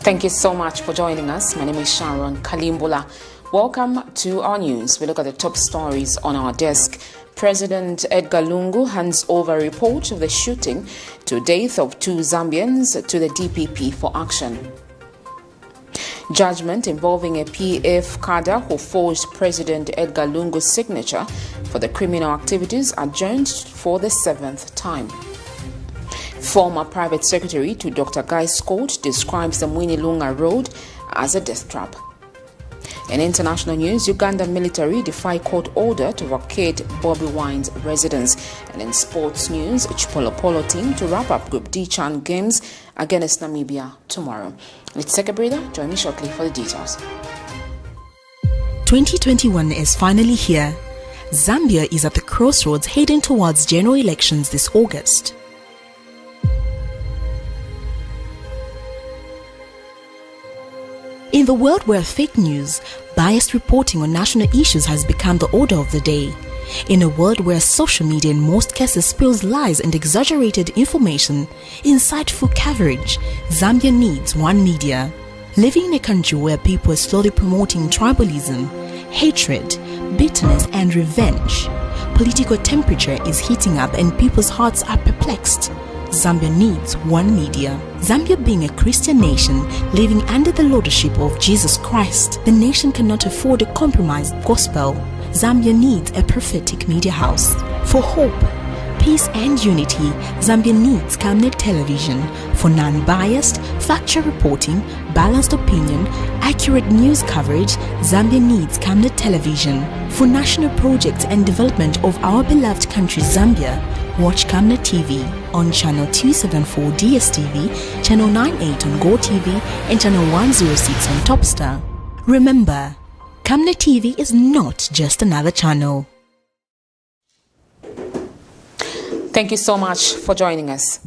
Thank you so much for joining us. My name is Sharon Kalimbula. Welcome to our news. We look at the top stories on our desk. President Edgar Lungu hands over a report of the shooting to death of 2 Zambians to the DPP for action. Judgment involving a PF cadre who forged President Edgar Lungu's signature for the criminal activities adjourned for the 7th time. Former private secretary to Dr. Guy Scott describes the MWINILUNGA road as a death trap. In international news, Uganda military defy court order to vacate Bobi Wine's residence. And in sports news, CHIPOLOPOLO team to wrap up Group D Chan games against Namibia tomorrow. Let's take a breather. Join me shortly for the details. 2021 is finally here. Zambia is at the crossroads heading towards general elections this August. In the world where fake news, biased reporting on national issues has become the order of the day, in a world where social media in most cases spills lies and exaggerated information, insightful coverage, Zambia needs one media. Living in a country where people are slowly promoting tribalism, hatred, bitterness and revenge, political temperature is heating up and people's hearts are perplexed. Zambia needs one media. Zambia being a Christian nation living under the lordship of Jesus Christ, the nation cannot afford a compromised gospel. Zambia needs a prophetic media house. For hope, peace and unity, Zambia needs Camnet television. For non-biased, factual reporting, balanced opinion, accurate news coverage, Zambia needs Camnet television. For national projects and development of our beloved country Zambia, watch Camnet TV on channel 274 DSTV, channel 98 on GoTV and channel 106 on Topstar. Remember, Camnet TV is not just another channel. Thank you so much for joining us.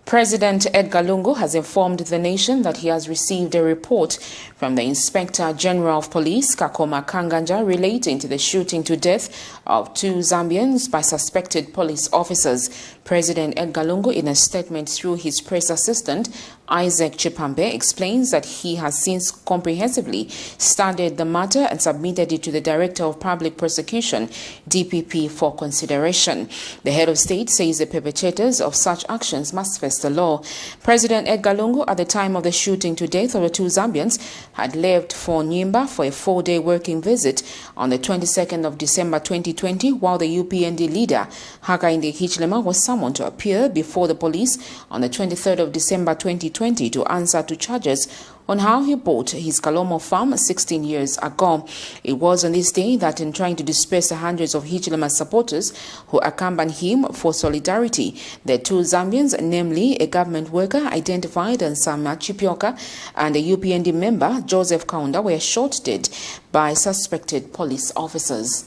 President Edgar Lungu has informed the nation that he has received a report from the Inspector General of Police, Kakoma Kanganja, relating to the shooting to death of 2 Zambians by suspected police officers. President Edgar Lungu, in a statement through his press assistant, Isaac Chipambe, explains that he has since comprehensively studied the matter and submitted it to the Director of Public Prosecution, DPP, for consideration. The head of state says the perpetrators of such actions must face the law. President Edgar Lungu, at the time of the shooting to death of the 2 Zambians, had left for Nyimba for a 4-day working visit on the 22nd of December 2020, while the UPND leader, Hakainde Hichilema, was summoned to appear before the police on the 23rd of December 2020 to answer to charges on how he bought his Kalomo farm 16 years ago. It was on this day that, in trying to disperse the hundreds of Hichilema supporters who accompanied him for solidarity, the 2 Zambians, namely a government worker identified as Sam Chipioka and a UPND member, Joseph Kaunda, were shot dead by suspected police officers.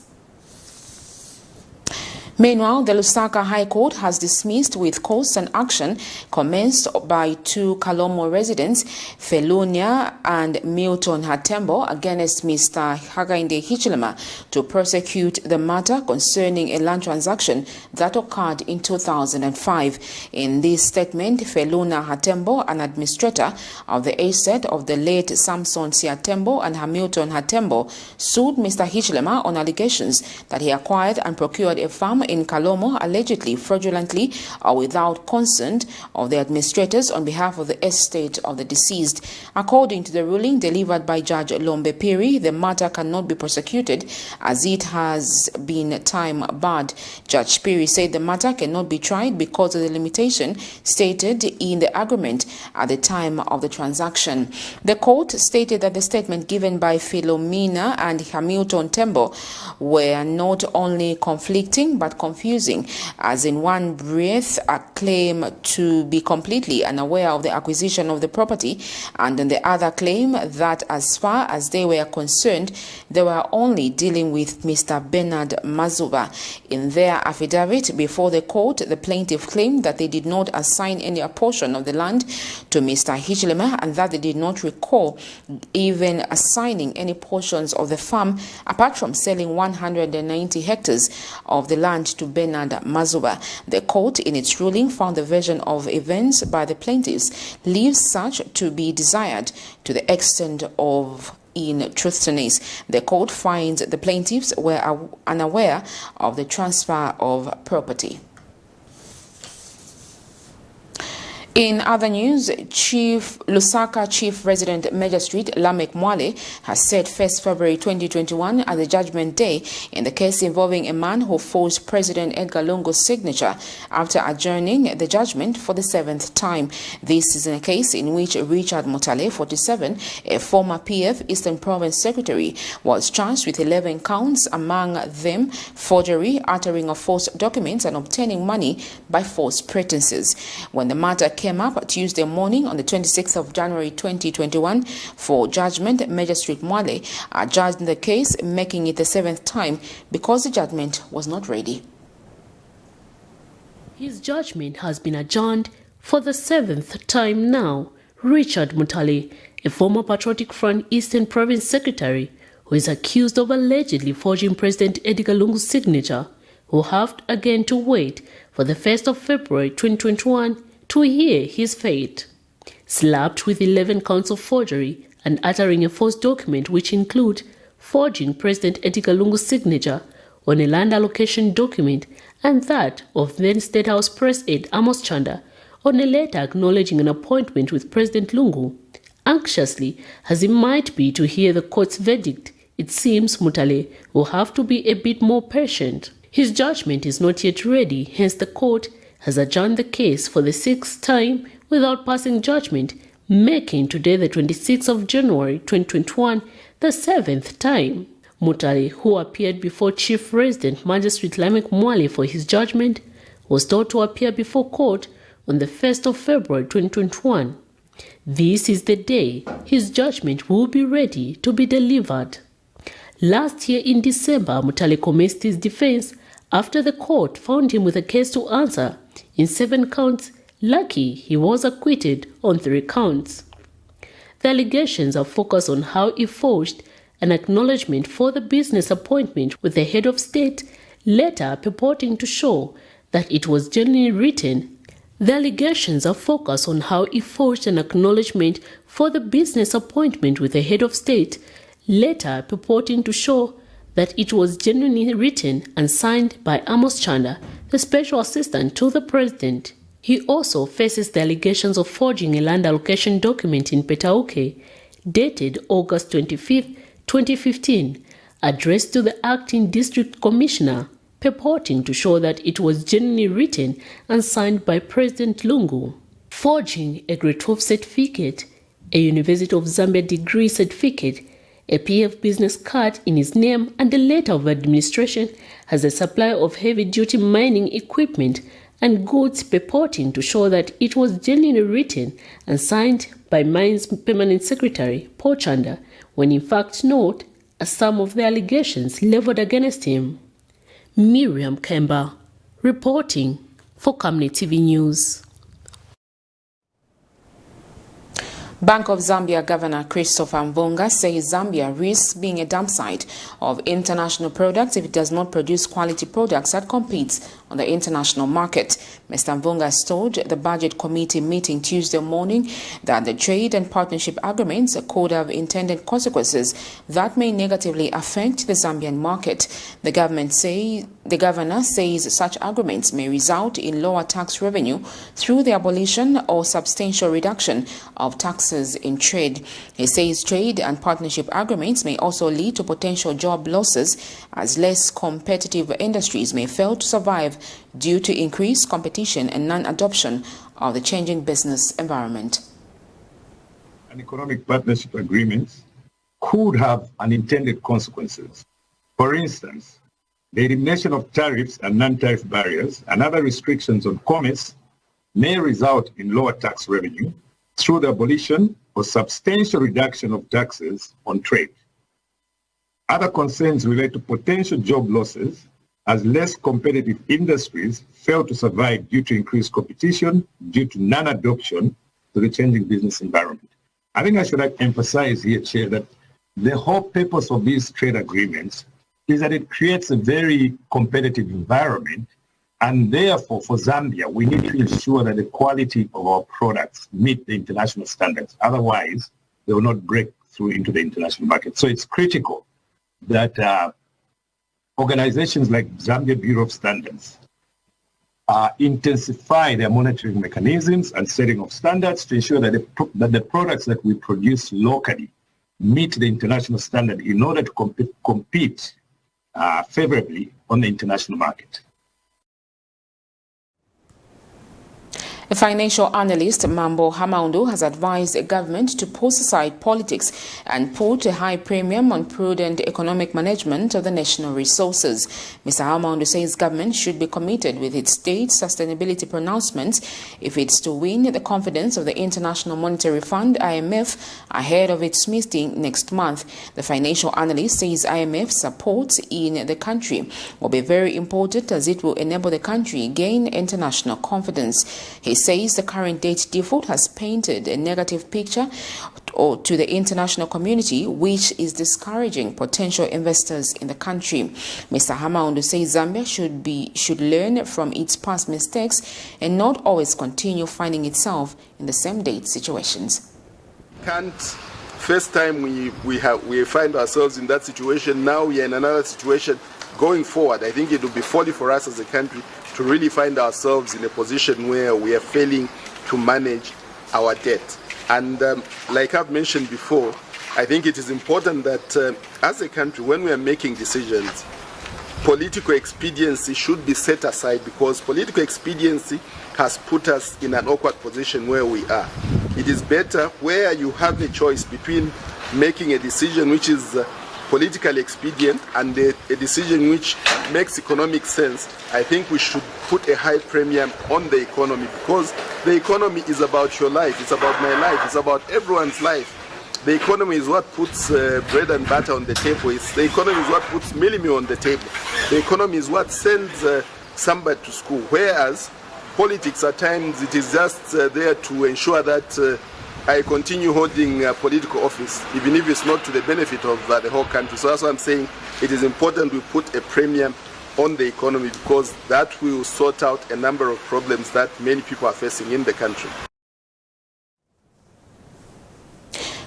Meanwhile, the Lusaka High Court has dismissed with cause and action commenced by 2 Kalomo residents, Felunia and Milton Hatembo, against Mr. Hakainde Hichilema to prosecute the matter concerning a land transaction that occurred in 2005. In this statement, Feluna Hatembo, an administrator of the estate of the late Samson Siatembo and Hamilton Hatembo, sued Mr. Hichilema on allegations that he acquired and procured a farm in Kalomo, allegedly fraudulently or without consent of the administrators on behalf of the estate of the deceased. According to the ruling delivered by Judge Lombe Piri, the matter cannot be prosecuted as it has been time-barred. Judge Piri said the matter cannot be tried because of the limitation stated in the agreement at the time of the transaction. The court stated that the statement given by Philomena and Hamilton Tembo were not only conflicting but confusing, as in one breath a claim to be completely unaware of the acquisition of the property, and in the other claim that as far as they were concerned, they were only dealing with Mr. Bernard Mazuba. In their affidavit before the court, the plaintiff claimed that they did not assign any portion of the land to Mr. Hichilema and that they did not recall even assigning any portions of the farm apart from selling 190 hectares of the land assigned to Bernard Mazuba. The court, in its ruling, found the version of events by the plaintiffs leaves such to be desired to the extent of in-truthfulness. The court finds the plaintiffs were unaware of the transfer of property. In other news, Lusaka Chief Resident Magistrate Lamek Mwale has set 1st February 2021 as the judgment day in the case involving a man who forged President Edgar Lungu's signature after adjourning the judgment for the 7th time. This is in a case in which Richard Mutale, 47, a former PF Eastern Province Secretary, was charged with 11 counts, among them forgery, uttering of false documents, and obtaining money by false pretenses. When the matter came up Tuesday morning on the 26th of January 2021 for judgment, Magistrate Mwale adjourned the case, making it the 7th time because the judgment was not ready. His judgment has been adjourned for the 7th time now. Richard Mutale, a former Patriotic Front Eastern Province Secretary who is accused of allegedly forging President Edgar Lungu's signature, will have again to wait for the 1st of February 2021 to hear his fate. Slapped with 11 counts of forgery and uttering a false document which include forging President Edgar Lungu's signature on a land allocation document and that of then State House Press Aide Amos Chanda on a letter acknowledging an appointment with President Lungu. Anxiously as he might be to hear the court's verdict, it seems Mutale will have to be a bit more patient. His judgment is not yet ready, hence the court has adjourned the case for the 6th time without passing judgment, making today the 26th of January 2021 the 7th time. Mutale, who appeared before Chief Resident Magistrate Lamek Mwale for his judgment, was told to appear before court on the 1st of February 2021. This is the day his judgment will be ready to be delivered. Last year in December, Mutale commenced his defense after the court found him with a case to answer in 7 counts. Lucky he was acquitted on 3 counts. The allegations are focused on how he forged an acknowledgement for the business appointment with the head of state, letter purporting to show that it was genuinely written. The allegations are focused on how he forged an acknowledgement for the business appointment with the head of state, letter purporting to show that it was genuinely written and signed by Amos Chanda, the special assistant to the president. He also faces the allegations of forging a land allocation document in Petauke, dated August 25, 2015, addressed to the acting district commissioner, purporting to show that it was genuinely written and signed by President Lungu. Forging a grade 12 certificate, a University of Zambia degree certificate, a PF business card in his name, and a letter of administration as a supplier of heavy-duty mining equipment and goods, purporting to show that it was genuinely written and signed by Mines Permanent Secretary Paul Chanda, when in fact not, as some of the allegations leveled against him. Miriam Kemba, reporting for Camnet TV News. Bank of Zambia Governor Christopher Mvunga says Zambia risks being a dump site of international products if it does not produce quality products that competes on the international market. Mr. Mvunga told the Budget Committee meeting Tuesday morning that the trade and partnership agreements could have intended consequences that may negatively affect the Zambian market. The governor says such agreements may result in lower tax revenue through the abolition or substantial reduction of taxes in trade. He says trade and partnership agreements may also lead to potential job losses as less competitive industries may fail to survive due to increased competition and non-adoption of the changing business environment. An economic partnership agreement could have unintended consequences. For instance, the elimination of tariffs and non-tariff barriers and other restrictions on commerce may result in lower tax revenue through the abolition or substantial reduction of taxes on trade. Other concerns relate to potential job losses as less competitive industries fail to survive due to increased competition due to non-adoption to the changing business environment. I think I should emphasize here, Chair, that the whole purpose of these trade agreements is that it creates a very competitive environment. And therefore, for Zambia, we need to ensure that the quality of our products meet the international standards. Otherwise, they will not break through into the international market. So it's critical that organizations like Zambia Bureau of Standards intensify their monitoring mechanisms and setting of standards to ensure that the products that we produce locally meet the international standard in order to compete favorably on the international market. A financial analyst, Mambo Hamaundo, has advised the government to put aside politics and put a high premium on prudent economic management of the national resources. Mr. Hamaundo says government should be committed with its state sustainability pronouncements if it's to win the confidence of the International Monetary Fund, IMF, ahead of its meeting next month. The financial analyst says IMF support in the country will be very important as it will enable the country gain international confidence. He says the current debt default has painted a negative picture to the international community, which is discouraging potential investors in the country. Mr. Hamaundo says Zambia should learn from its past mistakes and not always continue finding itself in the same debt situations. First time we find ourselves in that situation, now we are in another situation. Going forward, I think it will be folly for us as a country to really find ourselves in a position where we are failing to manage our debt. And like I've mentioned before, I think it is important that as a country, when we are making decisions, political expediency should be set aside, because political expediency has put us in an awkward position where we are. It is better where you have a choice between making a decision which is politically expedient and a decision which makes economic sense. I think we should put a high premium on the economy, because the economy is about your life, it's about my life, it's about everyone's life. The economy is what puts bread and butter on the table. The economy is what puts meal on the table. The economy is what sends somebody to school. Whereas politics at times, it is just there to ensure that I continue holding political office, even if it's not to the benefit of the whole country. So that's why I'm saying it is important we put a premium on the economy, because that will sort out a number of problems that many people are facing in the country.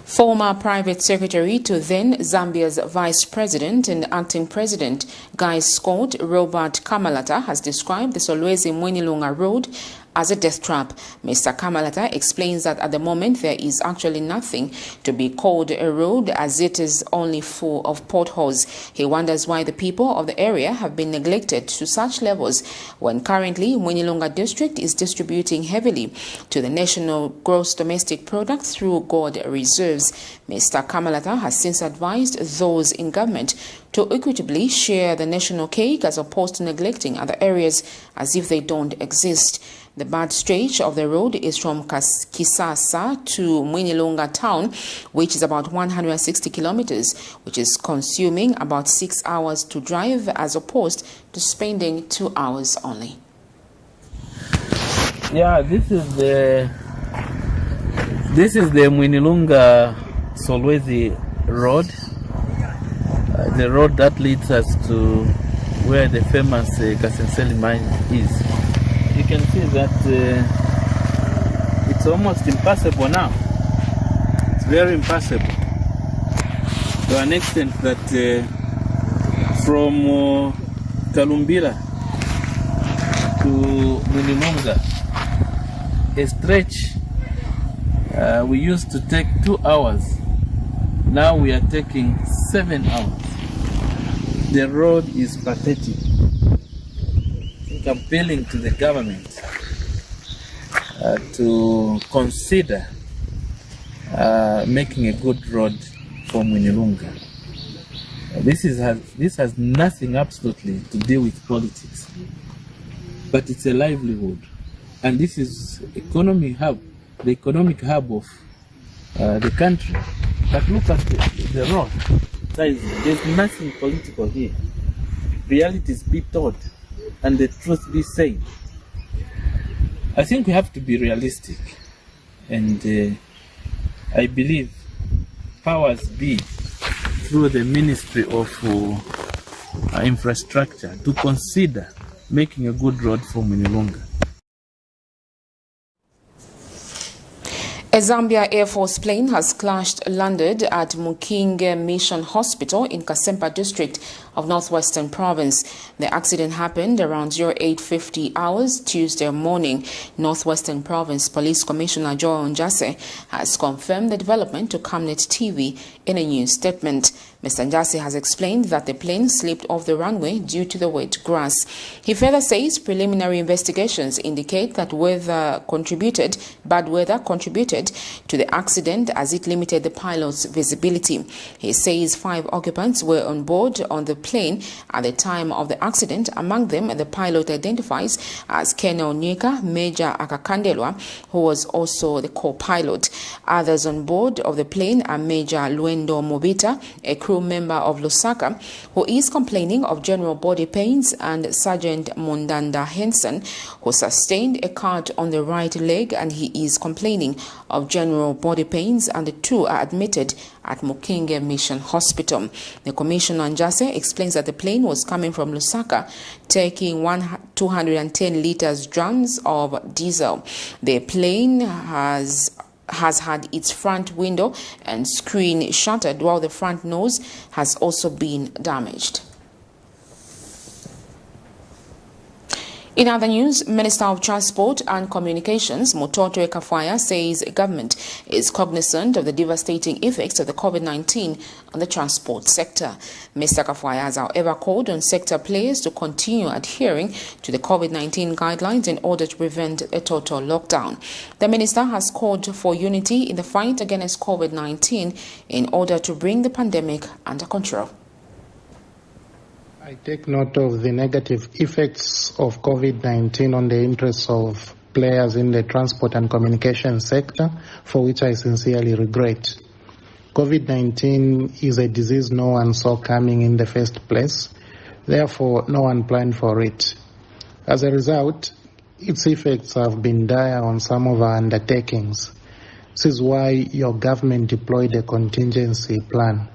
Former private secretary to then Zambia's vice president and acting president, SCOT, Robert Kamalata, has described the MWINILUNGA road as a death trap. Mr. Kamalata explains that at the moment there is actually nothing to be called a road, as it is only full of potholes. He wonders why the people of the area have been neglected to such levels when currently MWINILUNGA district is distributing heavily to the national gross domestic product through gold reserves. Mr. Kamalata has since advised those in government to equitably share the national cake as opposed to neglecting other areas as if they don't exist. The bad stretch of the road is from Kisasa to MWINILUNGA town, which is about 160 kilometers, which is consuming about 6 hours to drive as opposed to spending 2 hours only. Yeah, this is the MWINILUNGA Solwezi road, the road that leads us to where the famous Kasenseli mine is. You can see that it's almost impassable now. It's very impassable to an extent that from Kalumbila to MWINILUNGA, a stretch we used to take 2 hours. Now we are taking 7 hours. The road is pathetic. Appealing to the government to consider making a good road for MWINILUNGA. This has nothing absolutely to do with politics, but it's a livelihood, and this is the economic hub of the country. But look at the road. There's nothing political here. Realities be told and the truth be said. I think we have to be realistic, and I believe powers be through the Ministry of infrastructure to consider making a good road for MWINILUNGA. A Zambia Air Force plane has landed at Mukinge Mission Hospital in Kasempa district of Northwestern Province. The accident happened around 0850 hours Tuesday morning. Northwestern Province Police Commissioner Joel Njase has confirmed the development to Camnet TV in a news statement. Mr. Njase has explained that the plane slipped off the runway due to the wet grass. He further says preliminary investigations indicate that bad weather contributed to the accident as it limited the pilot's visibility. He says 5 occupants were on board on the plane at the time of the accident. Among them, the pilot identifies as Colonel Nika Major Akakandelwa, who was also the co-pilot. Others on board of the plane are Major Luendo Mobita, a crew member of Lusaka, who is complaining of general body pains, and Sergeant Mundanda Henson, who sustained a cut on the right leg and he is complaining of general body pains, and the 2 are admitted at Mukinge Mission Hospital. The Commissioner Njase explains that the plane was coming from Lusaka, taking 210 liters drums of diesel. The plane has had its front window and screen shattered, while the front nose has also been damaged. In other news, Minister of Transport and Communications, Mutotwe Kafwaya, says government is cognizant of the devastating effects of the COVID-19 on the transport sector. Mr. Kafwaya has, however, called on sector players to continue adhering to the COVID-19 guidelines in order to prevent a total lockdown. The minister has called for unity in the fight against COVID-19 in order to bring the pandemic under control. I take note of the negative effects of COVID-19 on the interests of players in the transport and communication sector, for which I sincerely regret. COVID-19 is a disease no one saw coming in the first place. Therefore, no one planned for it. As a result, its effects have been dire on some of our undertakings. This is why your government deployed a contingency plan.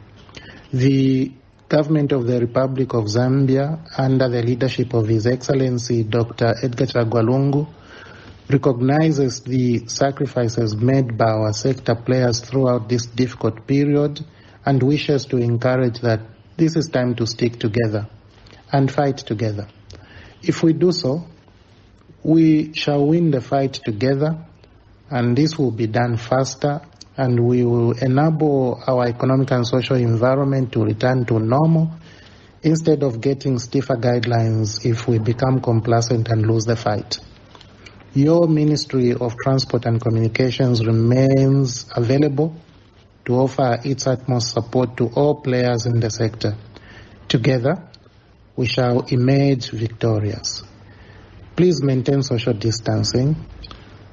The Government of the Republic of Zambia, under the leadership of His Excellency Dr. EDGAR Lungu, recognizes the sacrifices made by our sector players throughout this difficult period and wishes to encourage that this is time to stick together and fight together. If we do so, we shall win the fight together, and this will be done faster, and we will enable our economic and social environment to return to normal instead of getting stiffer guidelines if we become complacent and lose the fight. Your Ministry of Transport and Communications remains available to offer its utmost support to all players in the sector. Together, we shall emerge victorious. Please maintain social distancing.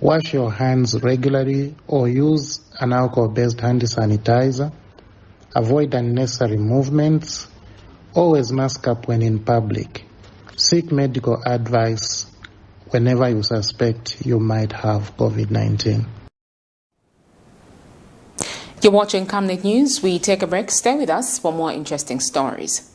Wash your hands regularly or use an alcohol-based hand sanitizer. Avoid unnecessary movements. Always mask up when in public. Seek medical advice whenever you suspect you might have COVID-19. You're watching Camnet News. We take a break. Stay with us for more interesting stories.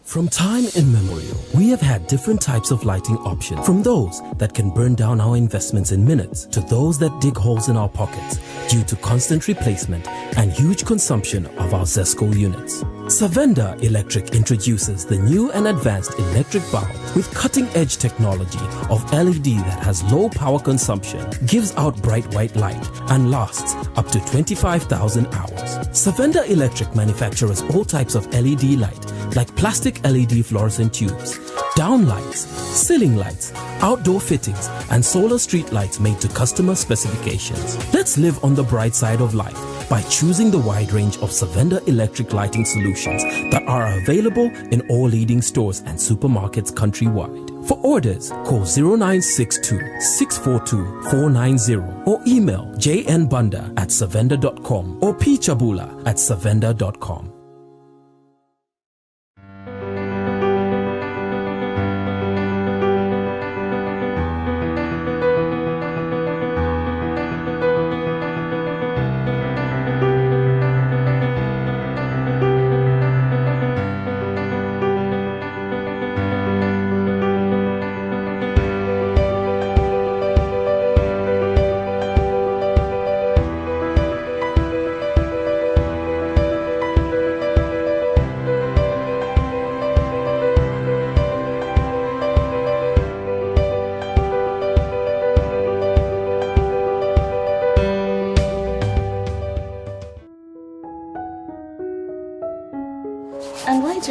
From time immemorial, we have had different types of lighting options, from those that can burn down our investments in minutes to those that dig holes in our pockets due to constant replacement and huge consumption of our ZESCO units. Savenda Electric introduces the new and advanced electric bulb with cutting-edge technology of LED that has low power consumption, gives out bright white light, and lasts up to 25,000 hours. Savenda Electric manufactures all types of LED light, like plastic LED fluorescent tubes, down lights, ceiling lights, outdoor fittings, and solar street lights made to customer specifications. Let's live on the bright side of life by choosing the wide range of Savenda electric lighting solutions that are available in all leading stores and supermarkets countrywide. For orders, call 0962 642 490 or email jnbunda@savenda.com or pchabula@savenda.com.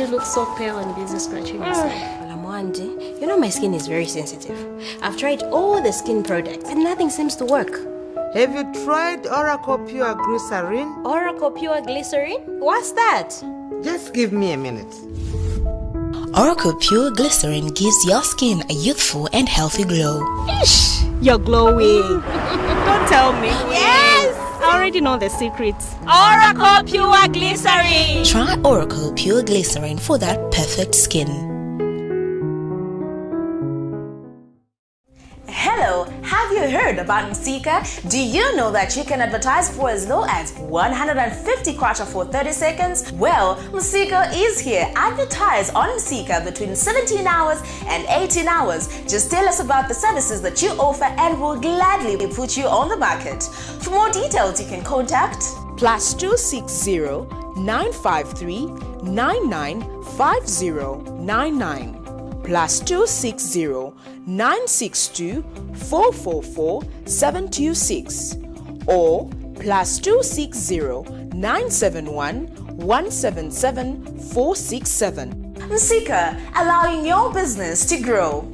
you look so pale and busy scratching yourself? Alamwandi, you know my skin is very sensitive. I've tried all the skin products and nothing seems to work. Have you tried Oracle Pure Glycerin? Oracle Pure Glycerin? What's that? Just give me a minute. Oracle Pure Glycerin gives your skin a youthful and healthy glow. Ish, you're glowing. Don't tell me. Yes! I already know the secrets. Oracle Pure Glycerin! Try Oracle Pure Glycerin for that perfect skin. Hello, have you heard about MSICA? Do you know that you can advertise for as low as 150 kwacha for 30 seconds? Well, MSICA is here. Advertise on MSICA between 17 hours and 18 hours. Just tell us about the services that you offer and we'll gladly put you on the market. For more details, you can contact +260 953 995099. +260 962 444 726 or +260 971 177 467. MSICA, allowing your business to grow.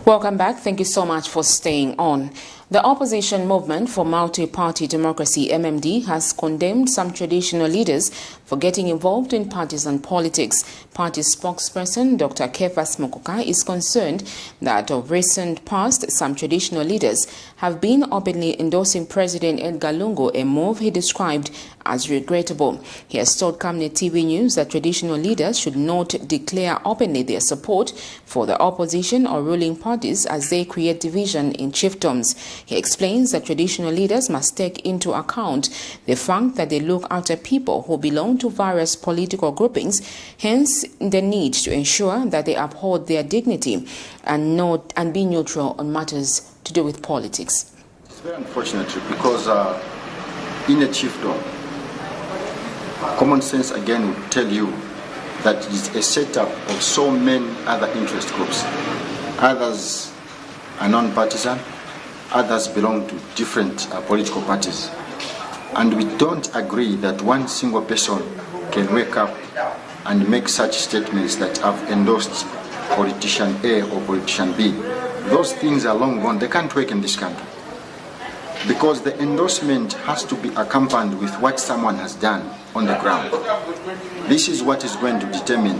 Welcome back. Thank you so much for staying on. The opposition movement for multi-party democracy, MMD, has condemned some traditional leaders for getting involved in partisan politics. Party spokesperson Dr. Kefas Mokoka is concerned that of recent past, some traditional leaders have been openly endorsing President Edgar Lungu, a move he described as regrettable. He has told Camnet TV News that traditional leaders should not declare openly their support for the opposition or ruling parties as they create division in chiefdoms. He explains that traditional leaders must take into account the fact that they look after people who belong to various political groupings, hence the need to ensure that they uphold their dignity and be neutral on matters to do with politics. It's very unfortunate because in a chiefdom, common sense again would tell you that it's a setup of so many other interest groups. Others are non-partisan, others belong to different political parties. And we don't agree that one single person can wake up and make such statements that have endorsed politician A or politician B. Those things are long gone. They can't work in this country. Because the endorsement has to be accompanied with what someone has done on the ground. This is what is going to determine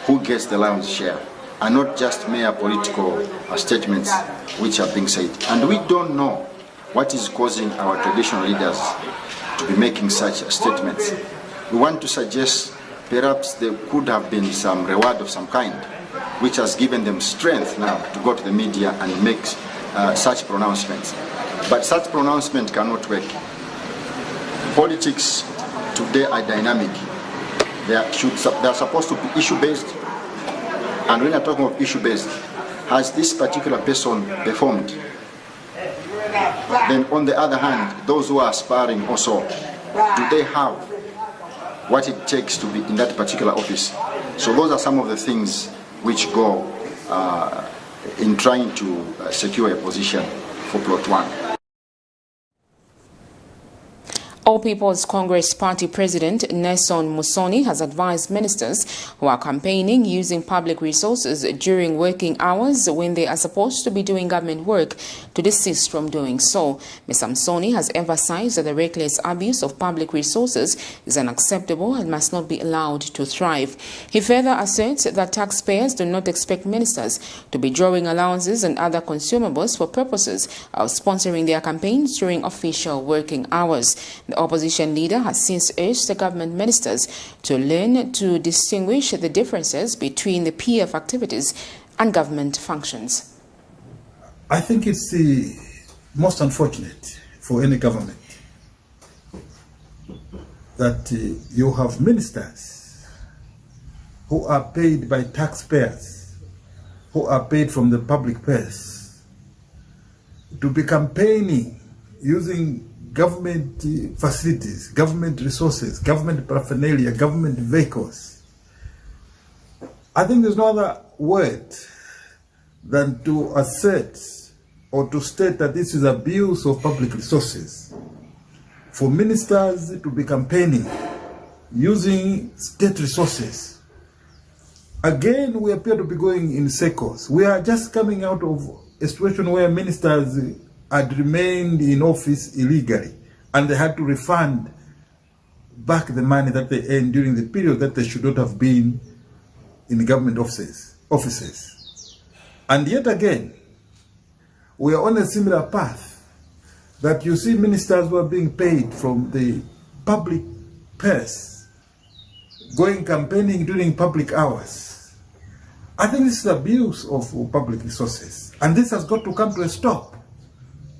who gets the lion's share, and not just mere political statements which are being said. And we don't know what is causing our traditional leaders to be making such statements. We want to suggest perhaps there could have been some reward of some kind, which has given them strength now to go to the media and make such pronouncements. But such pronouncement cannot work. Politics today are dynamic. They are supposed to be issue-based. And when you're talking of issue-based, has this particular person performed? Then on the other hand, those who are aspiring also, do they have what it takes to be in that particular office? So those are some of the things which go in trying to secure a position for Plot 1. All People's Congress Party President Nelson Musoni has advised ministers who are campaigning using public resources during working hours when they are supposed to be doing government work to desist from doing so. Mr. Musoni has emphasized that the reckless abuse of public resources is unacceptable and must not be allowed to thrive. He further asserts that taxpayers do not expect ministers to be drawing allowances and other consumables for purposes of sponsoring their campaigns during official working hours. The opposition leader has since urged the government ministers to learn to distinguish the differences between the PF activities and government functions. I think it's the most unfortunate for any government that you have ministers who are paid by taxpayers, who are paid from the public purse, to be campaigning using government facilities, government resources, government paraphernalia, government vehicles. I think there's no other word than to assert or to state that this is abuse of public resources. For ministers to be campaigning using state resources. Again, we appear to be going in circles. We are just coming out of a situation where ministers had remained in office illegally and they had to refund back the money that they earned during the period that they should not have been in government offices. And yet again, we are on a similar path that you see ministers who are being paid from the public purse, going campaigning during public hours. I think this is abuse of public resources, and this has got to come to a stop.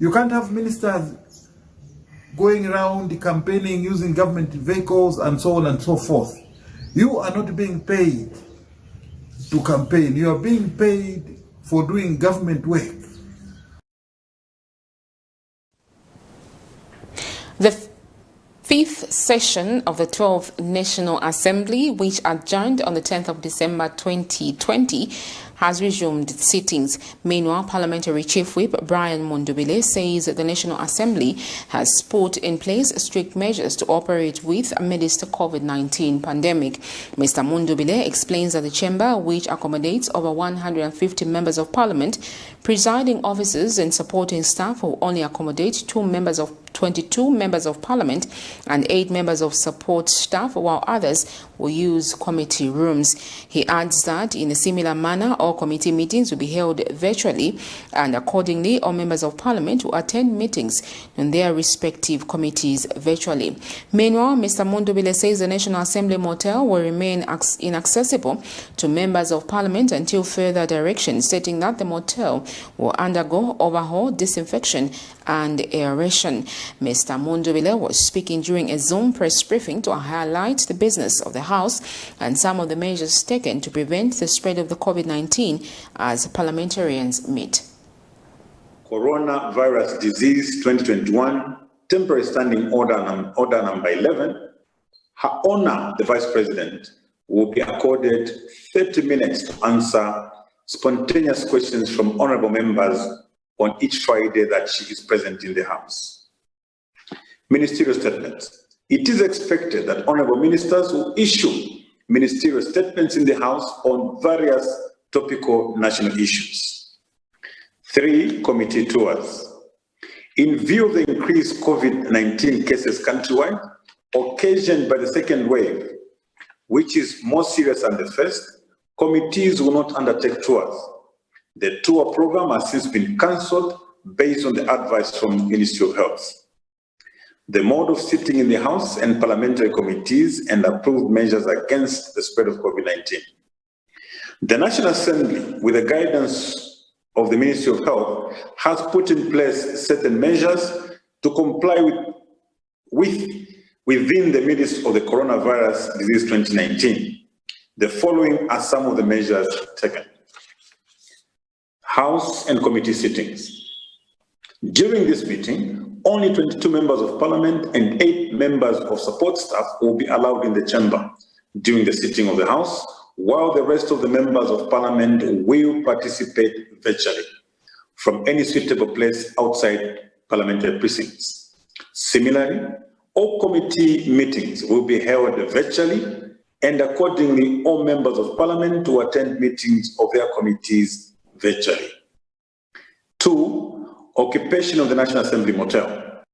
You can't have ministers going around campaigning using government vehicles and so on and so forth. You are not being paid to campaign. You are being paid for doing government work. The fifth session of the 12th National Assembly, which adjourned on the 10th of December 2020, has resumed sittings. Meanwhile, Parliamentary Chief Whip Brian Mundubile says the National Assembly has put in place strict measures to operate with amidst the COVID-19 pandemic. Mr. Mundubile explains that the chamber, which accommodates over 150 members of Parliament, presiding officers and supporting staff will only accommodate 22 members of Parliament and 8 members of support staff, while others will use committee rooms. He adds that in a similar manner, all committee meetings will be held virtually, and accordingly, all members of Parliament will attend meetings in their respective committees virtually. Meanwhile, Mr. Mundubile says the National Assembly motel will remain inaccessible to members of Parliament until further direction, stating that the motel will undergo overhaul, disinfection and aeration. Mr. Mundubile was speaking during a Zoom press briefing to highlight the business of the House and some of the measures taken to prevent the spread of the COVID-19 as parliamentarians meet. Coronavirus Disease 2021 Temporary Standing Order number 11, Her Honor the Vice President will be accorded 30 minutes to answer spontaneous questions from honorable members on each Friday that she is present in the House. Ministerial statements. It is expected that honorable ministers will issue ministerial statements in the House on various topical national issues. 3. Committee tours. In view of the increased COVID-19 cases countrywide, occasioned by the second wave, which is more serious than the first, committees will not undertake tours. The tour program has since been cancelled based on the advice from Ministry of Health. The mode of sitting in the House and parliamentary committees and approved measures against the spread of COVID-19. The National Assembly, with the guidance of the Ministry of Health, has put in place certain measures to comply within the midst of the coronavirus disease 2019. The following are some of the measures taken. House and committee sittings. During this meeting, only 22 members of Parliament and 8 members of support staff will be allowed in the chamber during the sitting of the House, while the rest of the members of Parliament will participate virtually from any suitable place outside parliamentary precincts. Similarly, all committee meetings will be held virtually, and accordingly, all members of Parliament will attend meetings of their committees virtually. 2. Occupation of the National Assembly motel.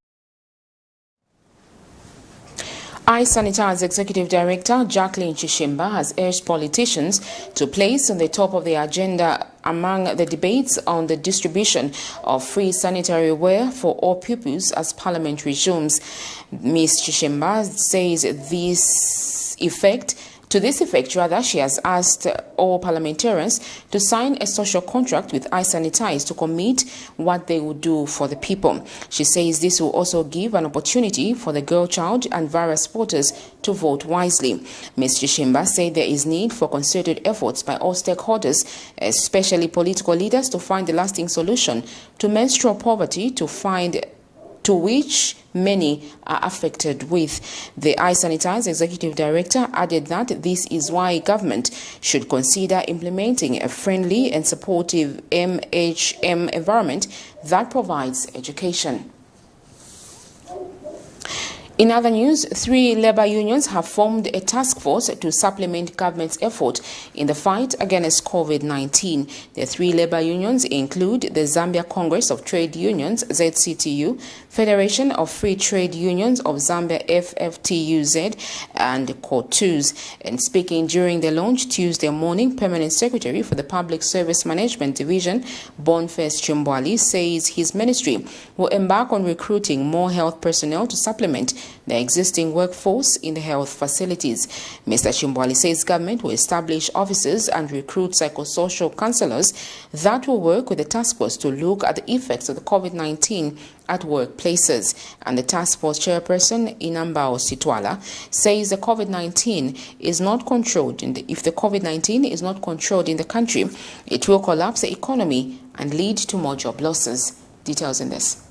iSanitar's Executive Director Jacqueline Chishimba has urged politicians to place on the top of the agenda among the debates on the distribution of free sanitary ware for all pupils as Parliament resumes. Ms. Chishimba says to this effect, she has asked all parliamentarians to sign a social contract with iSanitize to commit what they will do for the people. She says this will also give an opportunity for the girl child and various voters to vote wisely. Ms. Chishimba said there is need for concerted efforts by all stakeholders, especially political leaders, to find a lasting solution to menstrual poverty, to which many are affected with. The iSanitize Executive Director added that this is why government should consider implementing a friendly and supportive MHM environment that provides education. In other news, 3 labor unions have formed a task force to supplement government's effort in the fight against COVID-19. The 3 labor unions include the Zambia Congress of Trade Unions, ZCTU, Federation of Free Trade Unions of Zambia, FFTUZ, and COTUZ. And speaking during the launch Tuesday morning, Permanent Secretary for the Public Service Management Division, Boniface Chimbwali, says his ministry will embark on recruiting more health personnel to supplement the existing workforce in the health facilities. Mr. Chimbwali says government will establish offices and recruit psychosocial counselors that will work with the task force to look at the effects of the COVID-19 at workplaces. And the task force chairperson, Inambao Sitwala, says the COVID-19 is not controlled. If the COVID-19 is not controlled in the country, it will collapse the economy and lead to more job losses. Details in this.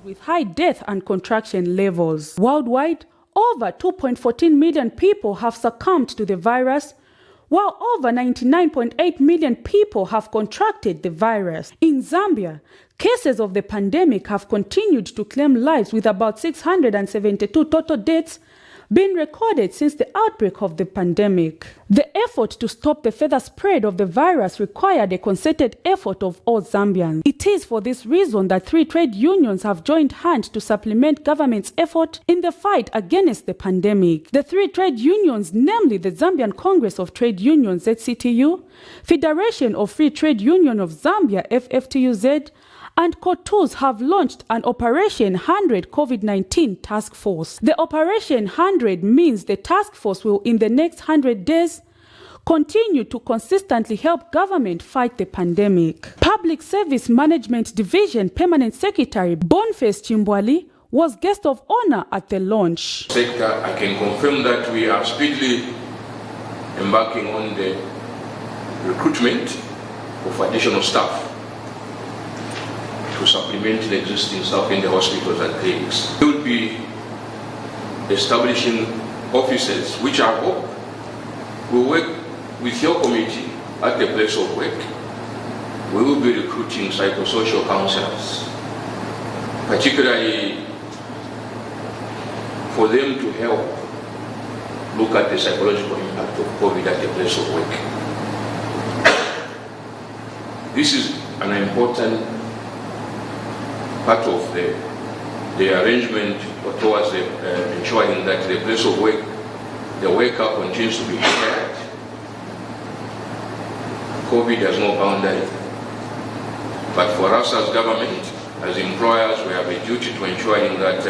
With high death and contraction levels. Worldwide, over 2.14 million people have succumbed to the virus, while over 99.8 million people have contracted the virus. In Zambia, cases of the pandemic have continued to claim lives, with about 672 total deaths being recorded since the outbreak of the pandemic. The effort to stop the further spread of the virus required a concerted effort of all Zambians. It is for this reason that 3 trade unions have joined hands to supplement government's effort in the fight against the pandemic. The 3 trade unions, namely the Zambian Congress of Trade Unions, ZCTU, Federation of Free Trade Union of Zambia, FFTUZ, and COTUZ, have launched an Operation 100 COVID-19 task force. The Operation 100 means the task force will, in the next 100 days, continue to consistently help government fight the pandemic. Public Service Management Division Permanent Secretary Boniface Chimbwali was guest of honor at the launch. Sector, I can confirm that we are speedily embarking on the recruitment of additional staff to supplement the existing staff in the hospitals and clinics. We will be establishing offices which I hope will work with your committee at the place of work. We will be recruiting psychosocial counselors, particularly for them to help look at the psychological impact of COVID at the place of work. This is an important part of the arrangement towards ensuring that the place of work, the worker continues to be prepared. COVID has no boundary. But for us as government, as employers, we have a duty to ensuring that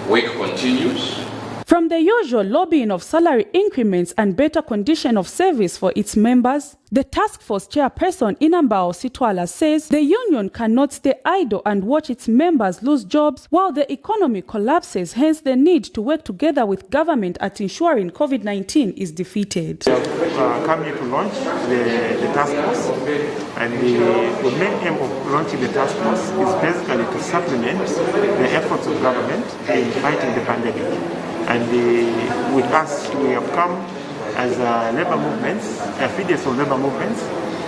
work continues. From the usual lobbying of salary increments and better condition of service for its members, the task force chairperson Inambao Sitwala says the union cannot stay idle and watch its members lose jobs while the economy collapses, hence the need to work together with government at ensuring COVID-19 is defeated. We have come here to launch the task force, and the main aim of launching the task force is basically to supplement the efforts of government in fighting the pandemic. And with us, we have come as labor movements, affiliates of labor movements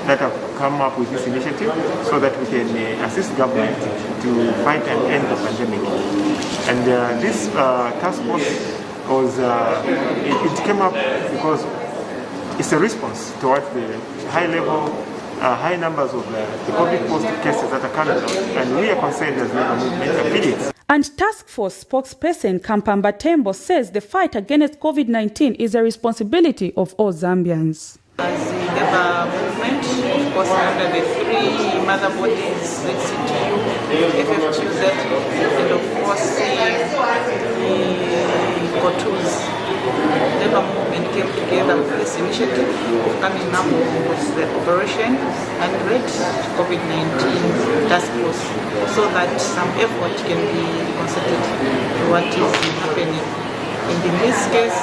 that have come up with this initiative so that we can assist government to fight and end the pandemic. And this task force was, it came up because it's a response towards the high numbers of the COVID positive cases that are coming out, and we are concerned as labor movement affiliates. And task force spokesperson Kampamba Tembo says the fight against COVID-19 is a responsibility of all Zambians. As the labor movement, of course, under the 3 mother bodies, ZCTU, FFTUZ, and of course the COTUZ, labor movement came together with this initiative of coming up with the Operation 100 COVID-19 task force, so that some effort can be concerted to what is happening. And in this case,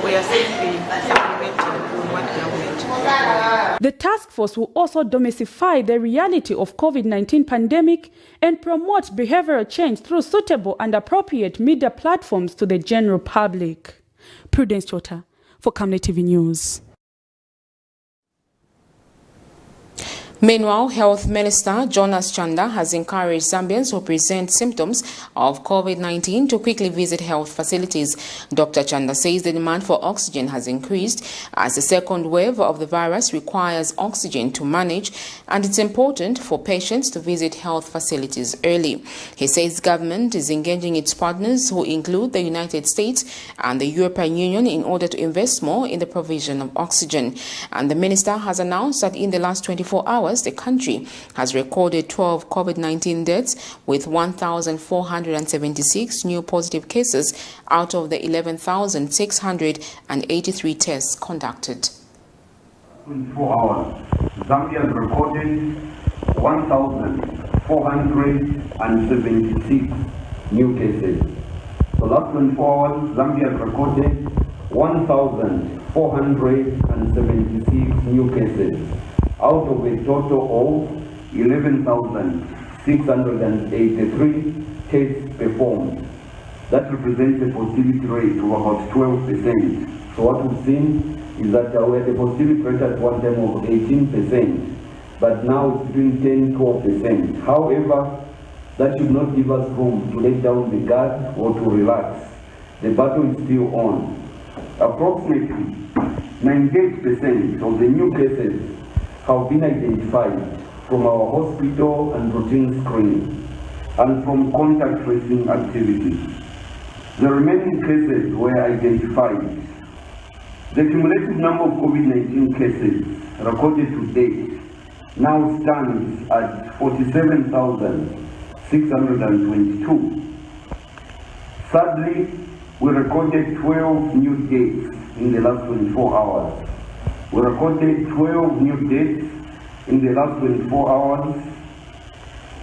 we are simply implementing what government. The task force will also demystify the reality of COVID-19 pandemic and promote behavioral change through suitable and appropriate media platforms to the general public. Prudence Chota for Camnet TV News. Meanwhile, Health Minister Jonas Chanda has encouraged Zambians who present symptoms of COVID-19 to quickly visit health facilities. Dr. Chanda says the demand for oxygen has increased as the second wave of the virus requires oxygen to manage, and it's important for patients to visit health facilities early. He says government is engaging its partners, who include the United States and the European Union, in order to invest more in the provision of oxygen. And the minister has announced that in the last 24 hours, the country has recorded 12 COVID-19 deaths with 1,476 new positive cases out of the 11,683 tests conducted. 24 hours, Zambia has recorded 1,476 new cases. The last 24 hours, Zambia has recorded 1,476 new cases, out of a total of 11,683 tests performed. That represents a positivity rate of about 12%. So what we've seen is that we had a positivity rate at one time of 18%, but now it's between 10-12%. However, that should not give us room to let down the guard or to relax. The battle is still on. Approximately 98% of the new cases have been identified from our hospital and routine screening and from contact tracing activities. The remaining cases were identified. The cumulative number of COVID-19 cases recorded to date now stands at 47,622. Sadly, we recorded 12 new deaths in the last 24 hours. We recorded 12 new deaths in the last 24 hours.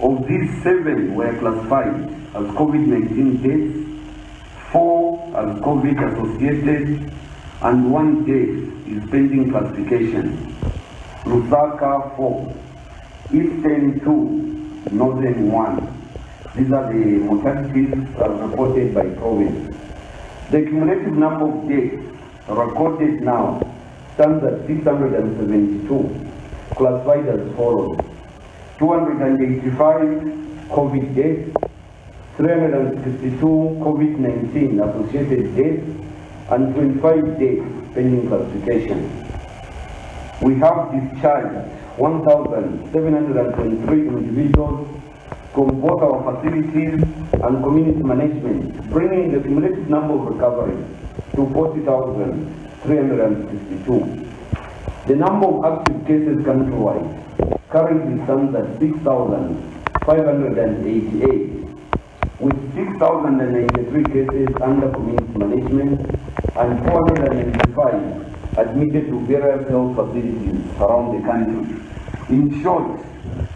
Of these, 7 were classified as COVID-19 deaths, 4 as COVID-associated, and 1 death is pending classification. Lusaka 4, Eastern 2, Northern 1. These are the mortalities as reported by province. The cumulative number of deaths recorded now stands at 672, classified as follows: 285 COVID deaths, 362 COVID-19 associated deaths, and 25 deaths pending classification. We have discharged 1,723 individuals from both our facilities and community management, bringing the cumulative number of recoveries to 40,362. The number of active cases countrywide currently stands at 6,588, with 6,093 cases under community management and 495 admitted to various health facilities around the country. In short,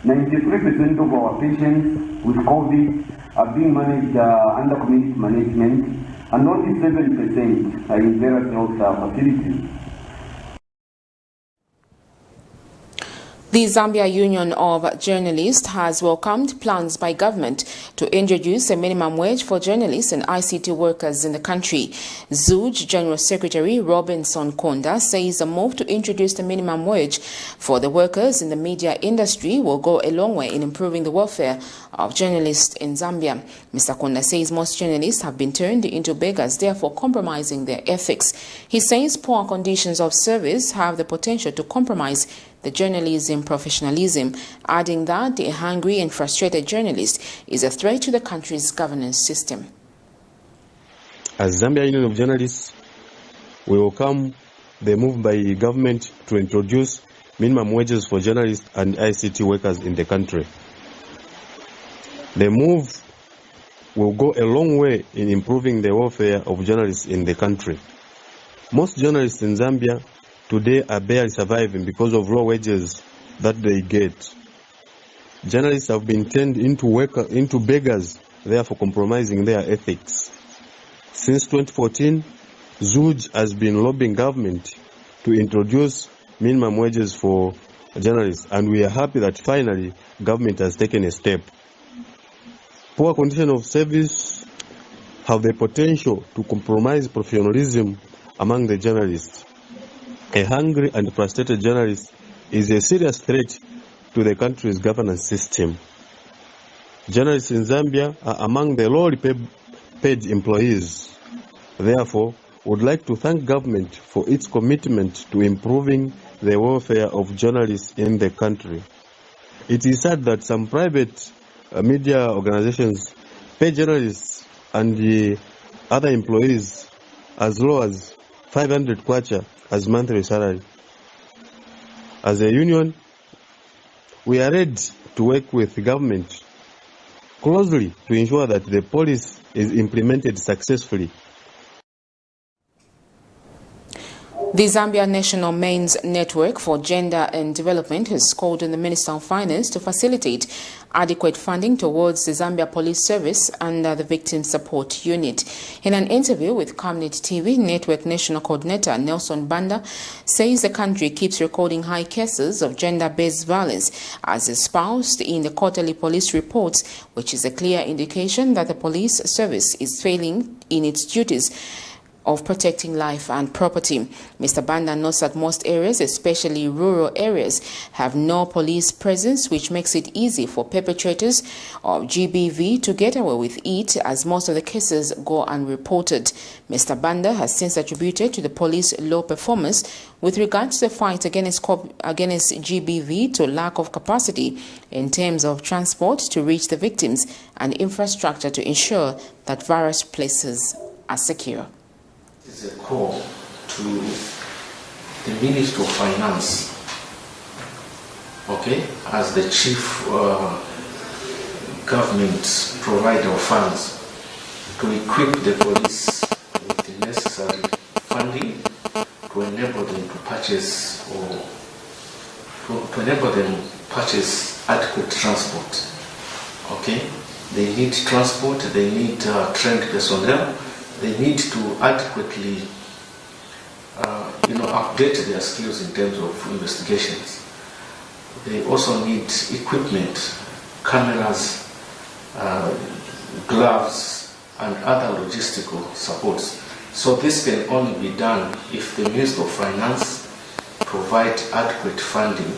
93% of our patients with COVID are being managed under community management, and only 7% are in various health facilities. The Zambia Union of Journalists has welcomed plans by government to introduce a minimum wage for journalists and ICT workers in the country. ZUJ General Secretary Robinson Konda says a move to introduce the minimum wage for the workers in the media industry will go a long way in improving the welfare of journalists in Zambia. Mr. Konda says most journalists have been turned into beggars, therefore compromising their ethics. He says poor conditions of service have the potential to compromise the journalism professionalism, adding that a hungry and frustrated journalist is a threat to the country's governance system. As Zambia Union of Journalists, we welcome the move by government to introduce minimum wages for journalists and ICT workers in the country. The move will go a long way in improving the welfare of journalists in the country. Most journalists in Zambia today are barely surviving because of low wages that they get. Journalists have been turned into beggars, therefore compromising their ethics. Since 2014, ZUJ has been lobbying government to introduce minimum wages for journalists, and we are happy that finally government has taken a step. Poor condition of service have the potential to compromise professionalism among the journalists. A hungry and frustrated journalist is a serious threat to the country's governance system. Journalists in Zambia are among the lowly paid employees. Therefore, would like to thank government for its commitment to improving the welfare of journalists in the country. It is sad that some private media organizations pay journalists and the other employees as low as 500 kwacha as monthly salary. As a union, we are ready to work with the government closely to ensure that the policy is implemented successfully. The Zambia National Men's Network for Gender and Development has called on the Minister of Finance to facilitate adequate funding towards the Zambia Police Service under the Victim Support Unit. In an interview with Camnet TV, Network National Coordinator Nelson Banda says the country keeps recording high cases of gender-based violence as espoused in the quarterly police reports, which is a clear indication that the police service is failing in its duties of protecting life and property. Mr. Banda notes that most areas, especially rural areas, have no police presence, which makes it easy for perpetrators of GBV to get away with it, as most of the cases go unreported. Mr. Banda has since attributed to the police low performance with regards to the fight against GBV to lack of capacity in terms of transport to reach the victims and infrastructure to ensure that various places are secure. Is a call to the Minister of Finance, okay, as the chief government provider of funds, to equip the police with the necessary funding to enable them to purchase adequate transport. Okay, they need transport, they need trained personnel. They need to adequately, update their skills in terms of investigations. They also need equipment, cameras, gloves, and other logistical supports. So this can only be done if the Minister of Finance provide adequate funding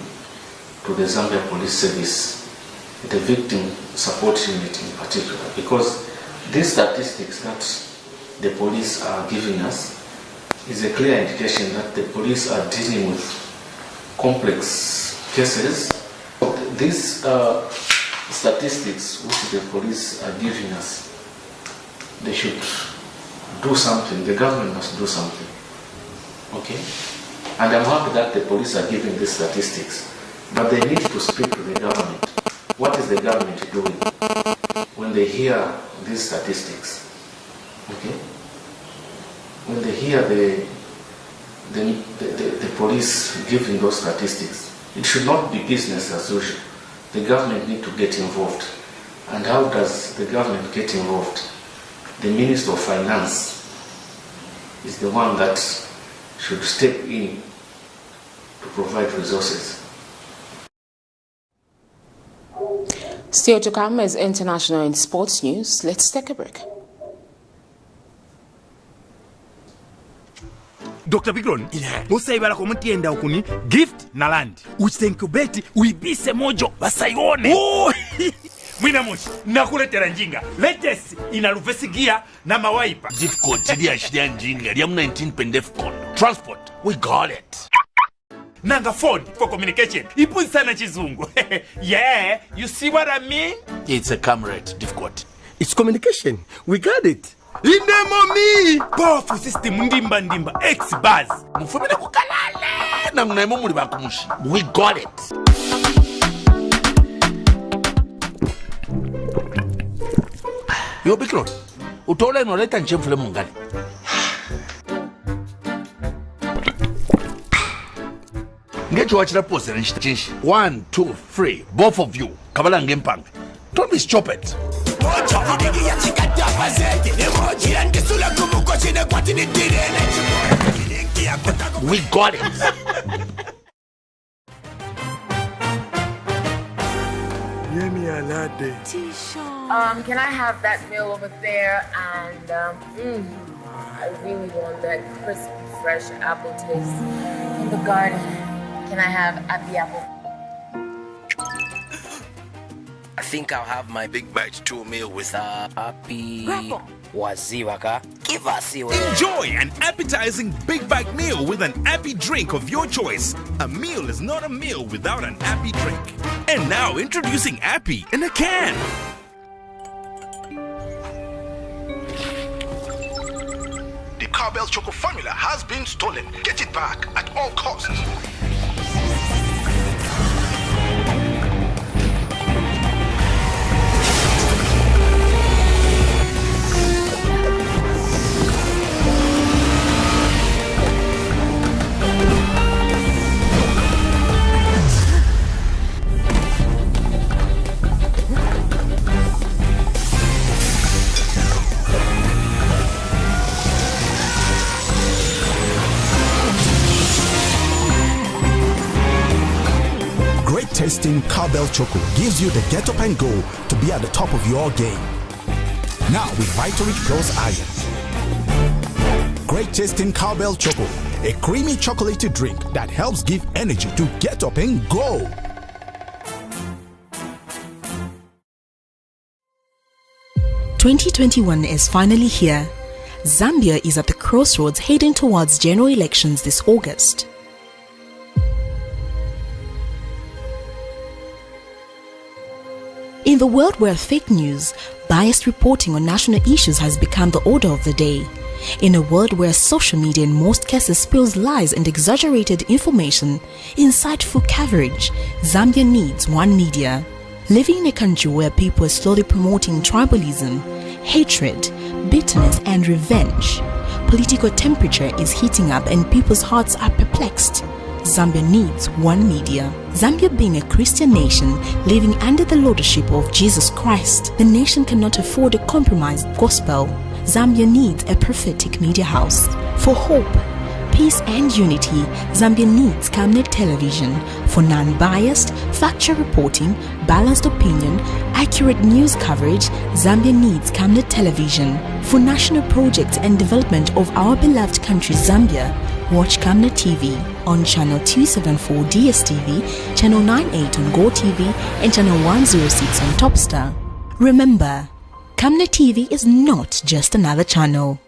to the Zambia Police Service, the Victim Support Unit in particular, because these statistics that the police are giving us is a clear indication that the police are dealing with complex cases. These statistics which the police are giving us, they should do something. The government must do something. Okay? And I'm happy that the police are giving these statistics, but they need to speak to the government. What is the government doing when they hear these statistics? Okay, when they hear the police giving those statistics, it should not be business as usual. The government need to get involved. And how does the government get involved? The Minister of Finance is the one that should step in to provide resources. Still to come as international and sports news, let's take a break. Dr. Bigron, musaibala komutienda okuni gift na land. Uchenkubeti uibise mojo basaione. Oh! Mwina moshi, nakuletera njinga. Latest inaluvesigia na mawaipa. Difficult ya shidia njinga, liamu 19 pendefcon. Transport, we got it. Nanga phone for communication. Ipu sana chizungu. Yeah, you see what I mean? It's a camera, difficult. It's communication. We got it. Inemomi! Powerful system ndimba X-Buzz. Mufumile kukalale na mnaimo muli bakumushi. We got it. Yo Bikron, utola inoleta nchemfule mungani. Ngecho wachira pose na nshitachishi. 1, 2, 3, both of you. Kabala ngempanga. Don't be stupid. We got it. Can I have that meal over there? And I really want that crispy, fresh apple taste from the garden. Can I have happy apple? I think I'll have my big bite 2 meal with happy waziwaka. Give us your Enjoy an appetizing big bite meal with an happy drink of your choice. A meal is not a meal without an happy drink. And now introducing Happy in a can. The Cowbell Choco formula has been stolen. Get it back at all costs. Tasting Cowbell Choco gives you the get up and go to be at the top of your game. Now with Vitalrich Plus Iron. Great tasting Cowbell Choco, a creamy chocolatey drink that helps give energy to get up and go. "2021 is finally here. Zambia is at the crossroads heading towards general elections this August. In the world where fake news, biased reporting on national issues has become the order of the day, in a world where social media in most cases spills lies and exaggerated information, insightful coverage, Zambia needs one media. Living in a country where people are slowly promoting tribalism, hatred, bitterness and revenge, political temperature is heating up and people's hearts are perplexed. Zambia needs one media. Zambia being a Christian nation living under the lordship of Jesus Christ, the nation cannot afford a compromised gospel. Zambia needs a prophetic media house. For hope, peace and unity, Zambia needs Camnet television. For non-biased, factual reporting, balanced opinion, accurate news coverage, Zambia needs Camnet television. For national projects and development of our beloved country Zambia, watch Camnet TV on channel 274 DSTV, channel 98 on GoTV and channel 106 on Topstar. Remember, Camnet TV is not just another channel.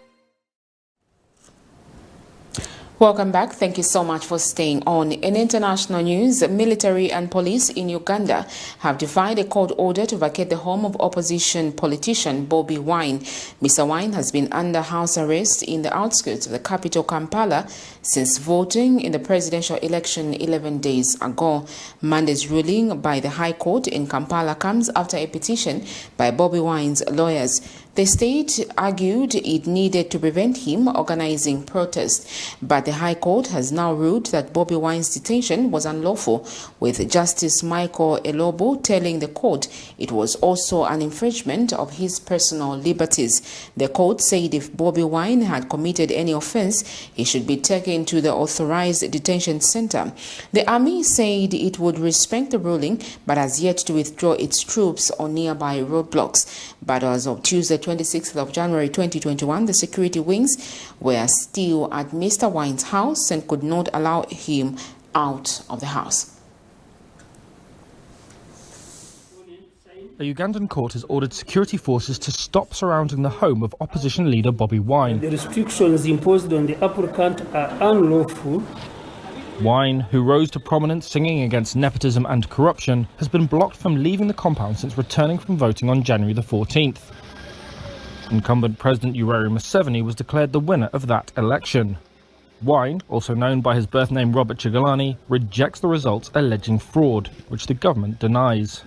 Welcome back. Thank you so much for staying on. In international news, military and police in Uganda have defied a court order to vacate the home of opposition politician BOBI Wine. Mr. Wine has been under house arrest in the outskirts of the capital Kampala since voting in the presidential election 11 days ago. Monday's ruling by the High Court in Kampala comes after a petition by BOBI Wine's lawyers. The state argued it needed to prevent him organizing protests, but the High Court has now ruled that BOBI Wine's detention was unlawful, with Justice Michael Elobo telling the court it was also an infringement of his personal liberties. The court said if BOBI Wine had committed any offense, he should be taken to the authorized detention center. The army said it would respect the ruling, but has yet to withdraw its troops on nearby roadblocks. But as of Tuesday, 26th of January 2021, the security wings were still at Mr. Wine's house and could not allow him out of the house. A Ugandan court has ordered security forces to stop surrounding the home of opposition leader BOBI Wine. The restrictions imposed on the applicant are unlawful. Wine, who rose to prominence singing against nepotism and corruption, has been blocked from leaving the compound since returning from voting on January the 14th. Incumbent President Yoweri Museveni was declared the winner of that election. Wine, also known by his birth name Robert Chigalani, rejects the results, alleging fraud, which the government denies.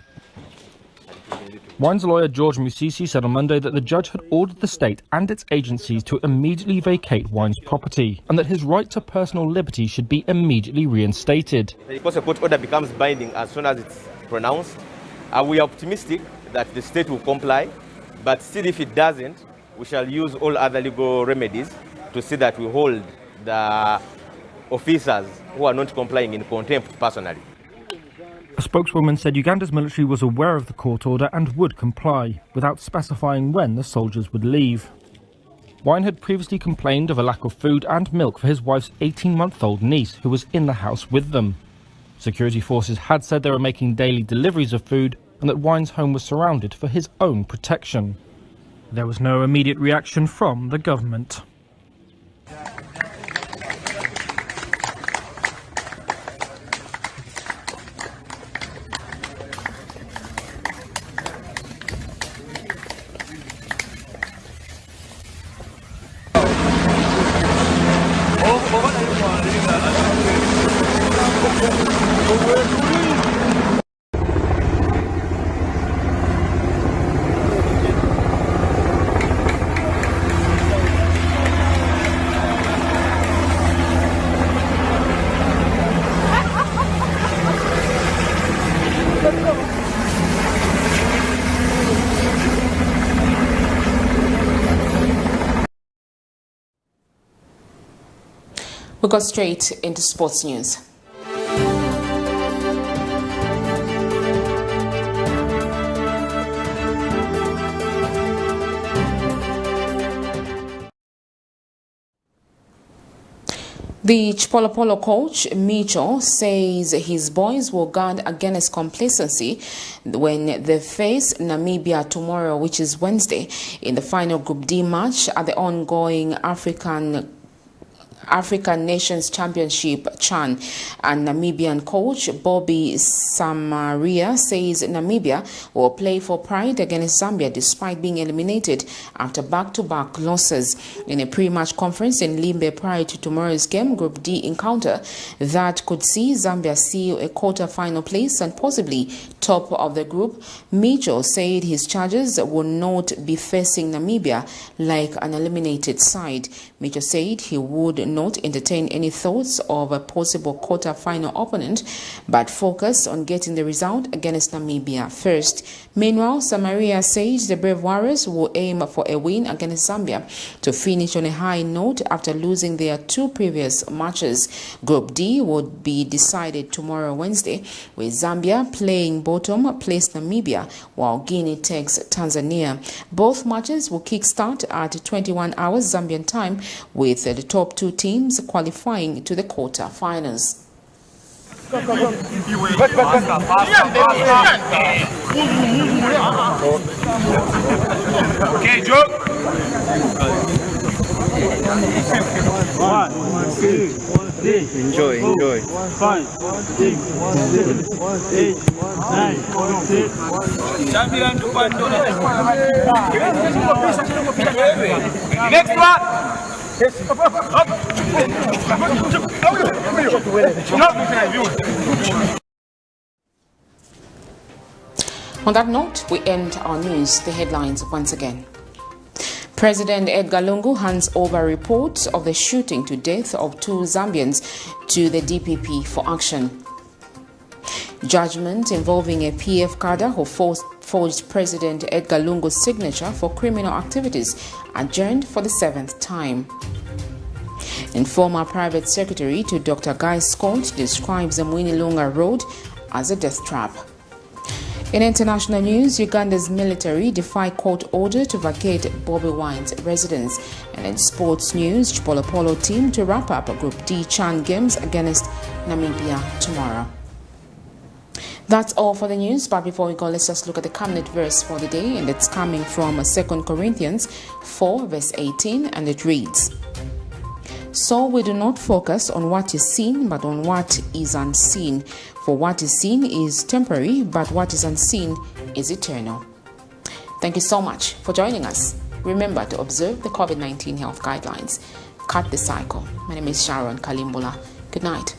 Wine's lawyer George Musisi said on Monday that the judge had ordered the state and its agencies to immediately vacate Wine's property and that his right to personal liberty should be immediately reinstated. Because a court order becomes binding as soon as it's pronounced, we are optimistic that the state will comply, but still if it doesn't, we shall use all other legal remedies to see that we hold the officers who are not complying in contempt personally. A spokeswoman said Uganda's military was aware of the court order and would comply, without specifying when the soldiers would leave. Wine had previously complained of a lack of food and milk for his wife's 18-month-old niece, who was in the house with them. Security forces had said they were making daily deliveries of food, and that Wine's home was surrounded for his own protection. There was no immediate reaction from the government. We go straight into sports news. The CHIPOLOPOLO coach, Mitchell, says his boys will guard against complacency when they face Namibia tomorrow, which is Wednesday, in the final Group D match at the ongoing African Nations Championship CHAN. And Namibian coach BOBI Samaria says Namibia will play for pride against Zambia despite being eliminated after back-to-back losses. In a pre-match conference in Limbe prior to tomorrow's game, Group D encounter that could see Zambia seal a quarter-final place and possibly top of the group, Mitchell said his Chargers will not be facing Namibia like an eliminated side. Mitchell said he would not entertain any thoughts of a possible quarter-final opponent, but focus on getting the result against Namibia first. Meanwhile, Samaria says the Brave Warriors will aim for a win against Zambia to finish on a high note after losing their two previous matches. Group D would be decided tomorrow, Wednesday, with Zambia playing bottom place Namibia while Guinea takes Tanzania. Both matches will kickstart at 21 hours Zambian time, with the top two teams qualifying to the quarter-finals. Okay, Joe. 1, 2, 3. Enjoy. 5, 6, 7, 8, 9, 10. Champion to Pandora. Next one. On that note, we end our news. The headlines once again. President Edgar Lungu hands over reports of the shooting to death of 2 Zambians to the DPP for action. Judgment involving a PF cadre who forged President Edgar Lungu's signature for criminal activities adjourned for the 7th time. And former private secretary to Dr. Guy Scott describes the MWINILUNGA road as a death trap. In international news, Uganda's military defy court order to vacate BOBI Wine's residence. And in sports news, CHIPOLOPOLO team to wrap up Group D CHAN games against Namibia tomorrow. That's all for the news, but before we go, let's just look at the Camnet verse for the day, and it's coming from 2 Corinthians 4 verse 18, and it reads, "So we do not focus on what is seen, but on what is unseen. For what is seen is temporary, but what is unseen is eternal." Thank you so much for joining us. Remember to observe the COVID-19 health guidelines. Cut the cycle. My name is Sharon Kalimbula. Good night.